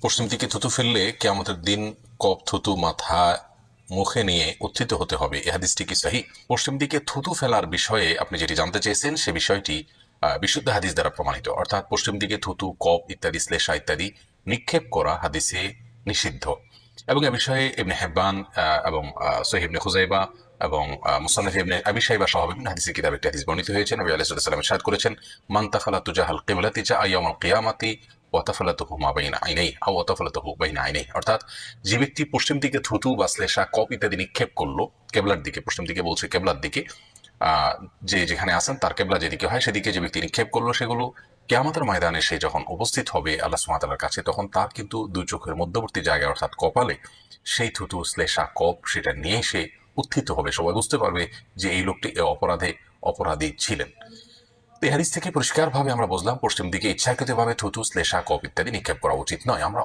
পশ্চিম দিকে থুতু ফেললে কিয়ামতের দিন কপ থুতু মাথা মুখে নিয়ে উত্থিত হতে হবে, এ হাদিসটি কি সহিহ? পশ্চিম দিকে থুতু ফেলার বিষয়ে আপনি যেটি জানতে চেয়েছেন সে বিষয়টি বিশুদ্ধ হাদিস দ্বারা প্রমাণিত, অর্থাৎ পশ্চিম দিকে থুতু, কপ ইত্যাদি, শ্লেষা ইত্যাদি নিক্ষেপ করা হাদিসে নিষিদ্ধ। এবং এ বিষয়ে ইবনে হিব্বান এবং সহিহ ইবনে খুজাইবা এবং মুসান্নাফ ইবনে আবি শাইবা সহ বিভিন্ন হাদিসের কিতাবে একটি হাদিস বর্ণিত হয়েছে। নবী আলাইহিস সালাম ইরশাদ করেছেন, মান তাফালা তুজাহাল কিবলাতি জা ইয়াউমাল কিয়ামাতি ওয়া তাফালাতুহু মা বাইনা আইনাইহি আও ওয়া তাফালাতুহু বাইনা আইনাইহি। অর্থাৎ যে ব্যক্তি পশ্চিম দিকে থুতু বা শ্লেষা, কপ ইত্যাদি নিক্ষেপ করলো কেবলার দিকে, পশ্চিম দিকে বলছে কেবলার দিকে, যে যেখানে আছেন তার কেবলা যেদিকে হয় সেদিকে যে ব্যক্তি নিক্ষেপ করলো, সেগুলো কিয়ামতের ময়দানে সে যখন উপস্থিত হবে আল্লাহ সুবহানাহু ওয়া তাআলার কাছে, তখন তার কিন্তু দুই চোখের মধ্যবর্তী জায়গায় অর্থাৎ কপালে সেই থুতু, শ্লেষা, কপ সেটা নিয়ে সে উত্থিত হবে। সবাই বুঝতে পারবে যে এই লোকটি এ অপরাধে অপরাধী ছিলেন। তো এই হাদিস থেকে পরিষ্কারভাবে আমরা বুঝলাম পশ্চিম দিকে ইচ্ছাকৃতভাবে থুতু, শ্লেষা, কপ ইত্যাদি নিক্ষেপ করা উচিত নয়। আমরা